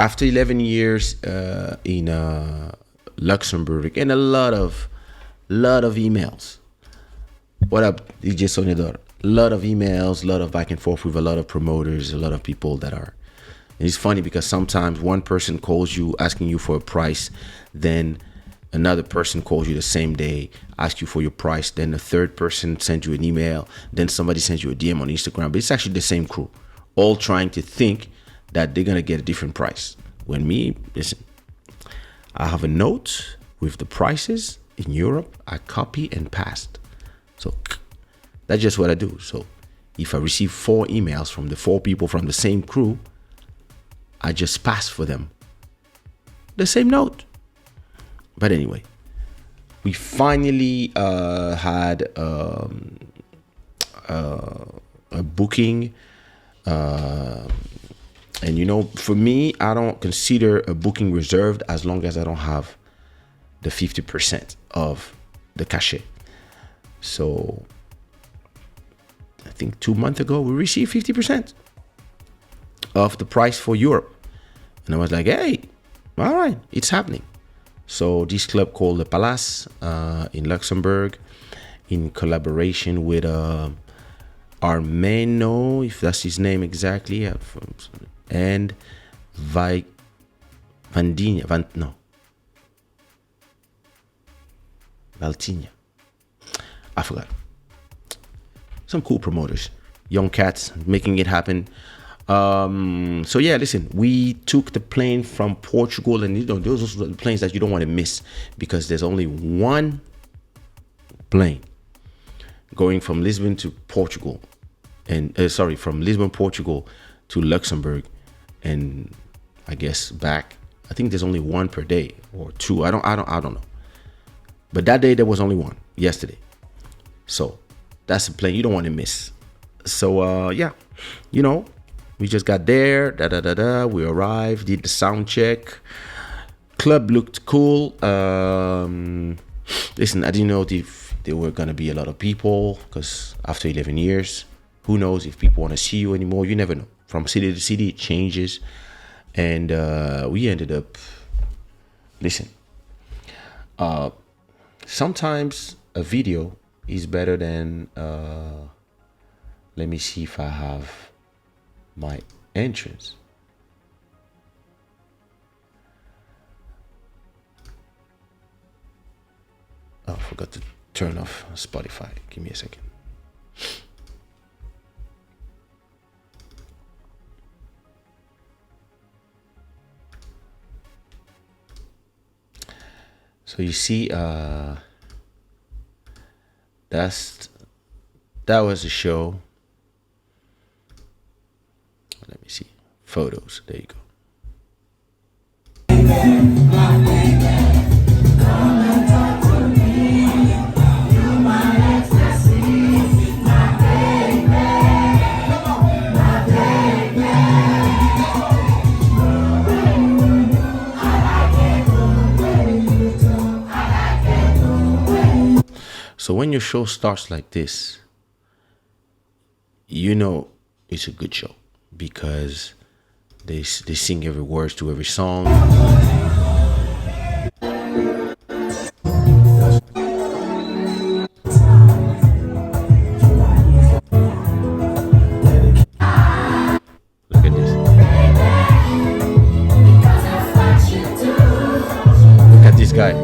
after 11 years in Luxembourg and a lot of emails. What up, DJ Sonidor? A lot of emails, a lot of back and forth with a lot of promoters, a lot of people that are. And it's funny because sometimes one person calls you asking you for a price, then another person calls you the same day, asks you for your price, then the third person sends you an email, then somebody sends you a DM on Instagram. But it's actually the same crew, all trying to think that they're gonna get a different price. When me, listen, I have a note with the prices in Europe. I copy and paste. So that's just what I do. So if I receive 4 emails from the 4 people from the same crew, I just pass for them the same note. But anyway, we finally had a booking. And you know, for me, I don't consider a booking reserved as long as I don't have the 50% of the cachet. So I think 2 months ago, we received 50% of the price for Europe. And I was like, hey, all right, it's happening. So this club called Le Palace in Luxembourg, in collaboration with Armeno, if that's his name exactly, and Valtigna. I forgot. Some cool promoters, young cats making it happen. So yeah, listen, we took the plane from Portugal, and you know, those are the planes that you don't want to miss because there's only one plane going from Lisbon to Portugal, and from Lisbon, Portugal to Luxembourg, and I guess back. I think there's only one per day or 2. I don't know. But that day there was only one, yesterday. So that's a plane you don't want to miss. So yeah, you know, we just got there. We arrived, did the sound check. Club looked cool. Listen, I didn't know if there were gonna be a lot of people because after 11 years, who knows if people want to see you anymore? You never know. From city to city, it changes. And we ended up, listen, sometimes a video is better than, let me see if I have my entrance. Oh, I forgot to turn off Spotify. Give me a second. So you see, that was a show. Let me see. Photos. There you go. So when your show starts like this, you know it's a good show because they sing every word to every song. Look at this. Look at this guy.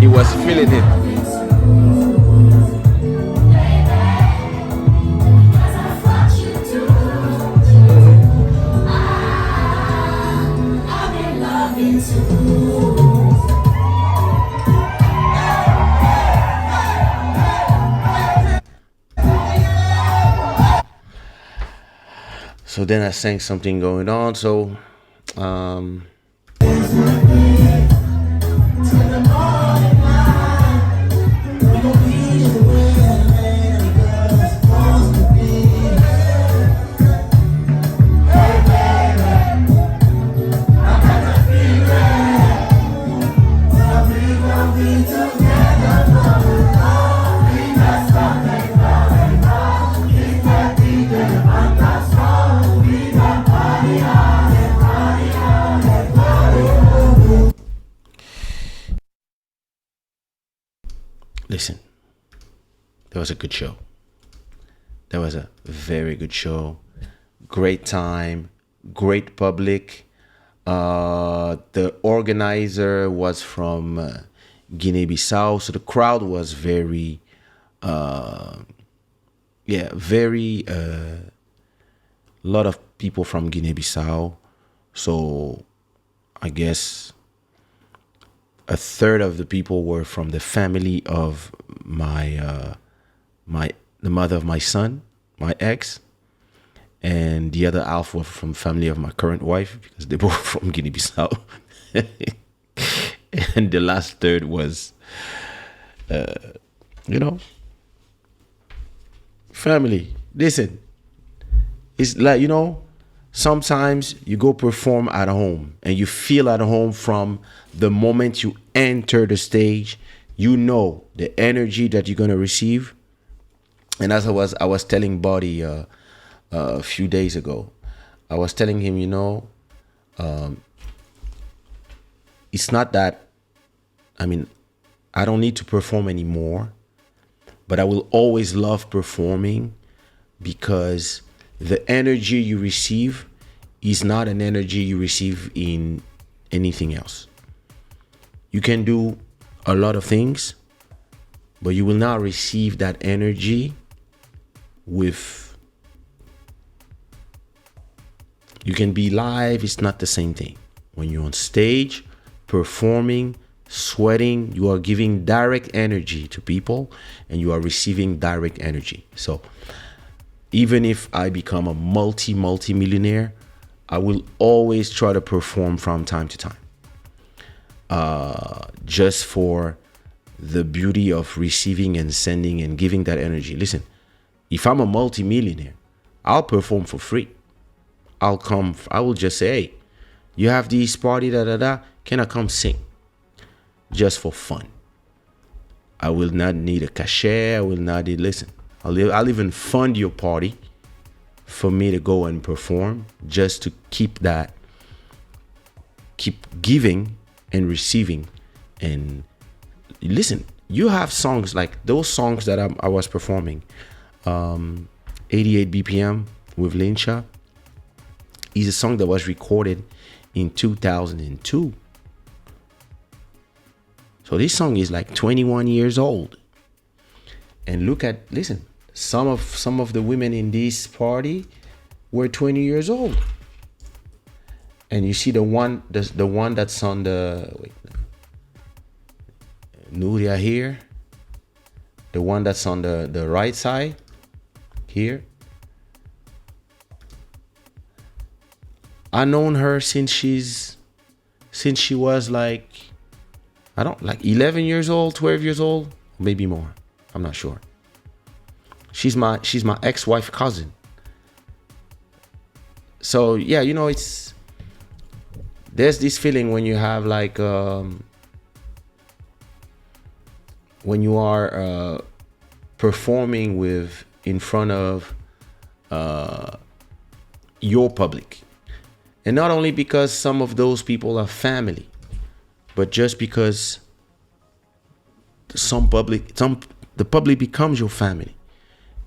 He was feeling it. So then I sang something going on. So listen, that was a good show. That was a very good show. Great time, great public. The organizer was from Guinea-Bissau, so the crowd was very, very lot of people from Guinea-Bissau. So I guess a third of the people were from the family of the mother of my son, my ex, and the other half were from family of my current wife because they both from Guinea-Bissau. And the last third was, you know, family. Listen, it's like, you know, sometimes you go perform at home and you feel at home from the moment you enter the stage. You know the energy that you're gonna receive. And as I was telling Buddy a few days ago, I was telling him, you know, it's not that. I mean, I don't need to perform anymore, but I will always love performing because the energy you receive is not an energy you receive in anything else. You can do a lot of things, but you will not receive that energy with. You can be live, it's not the same thing. When you're on stage, performing, sweating, you are giving direct energy to people and you are receiving direct energy. So even if I become a multi-millionaire, I will always try to perform from time to time. Just for the beauty of receiving and sending and giving that energy. Listen, if I'm a multi-millionaire, I'll perform for free. I will just say, hey, you have this party, can I come sing? Just for fun. I will not need a cachet. I will not need, listen, I'll even fund your party for me to go and perform just to keep giving and receiving. And listen, you have songs like those songs that I was performing, 88 BPM with Linsha is a song that was recorded in 2002. So this song is like 21 years old. And listen, some of the women in this party were 20 years old. And you see the one that's on the Nuria here, the one that's on the right side here. I known her since she was like 11 years old, 12 years old, maybe more. I'm not sure. She's my ex-wife cousin. So yeah, you know, there's this feeling when you have like when you are performing in front of your public. And not only because some of those people are family, but just because the public becomes your family.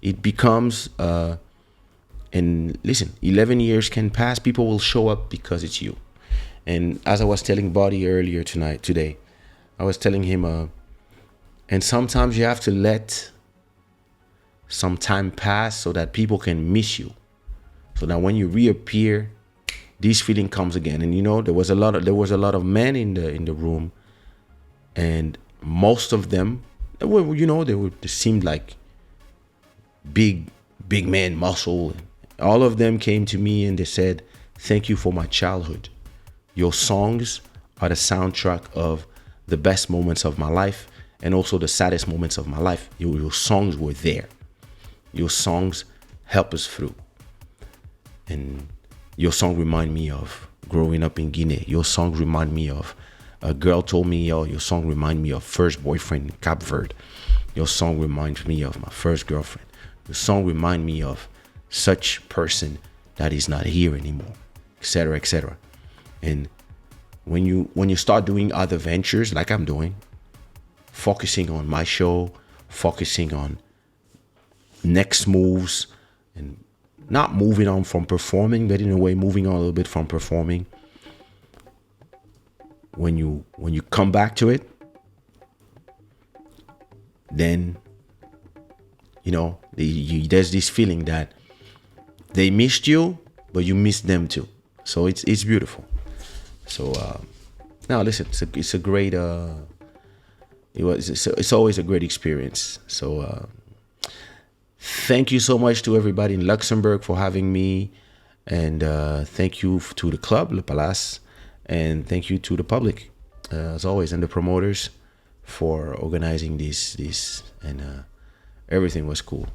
It becomes, and listen, 11 years can pass. People will show up because it's you. And as I was telling Buddy earlier today, I was telling him, and sometimes you have to let some time pass so that people can miss you. So that when you reappear, this feeling comes again. And you know, there was a lot of men in the room, and most of them they seemed like big man muscle. All of them came to me and they said, thank you for my childhood. Your songs are the soundtrack of the best moments of my life and also the saddest moments of my life. Your songs were there. Your songs help us through. And your song remind me of growing up in Guinea. Your song remind me of a girl told me, your song remind me of first boyfriend in Cape Verde. Your song reminds me of my first girlfriend. Your song remind me of such person that is not here anymore, etc., etc. And when you start doing other ventures like I'm doing, focusing on my show, focusing on next moves, and not moving on from performing, but in a way moving on a little bit from performing. When you come back to it, then there's this feeling that they missed you, but you missed them too. So it's beautiful. So now listen, it's a great. It's always a great experience. So thank you so much to everybody in Luxembourg for having me, and thank you to the club, Le Palace, and thank you to the public, as always, and the promoters for organizing this, and everything was cool.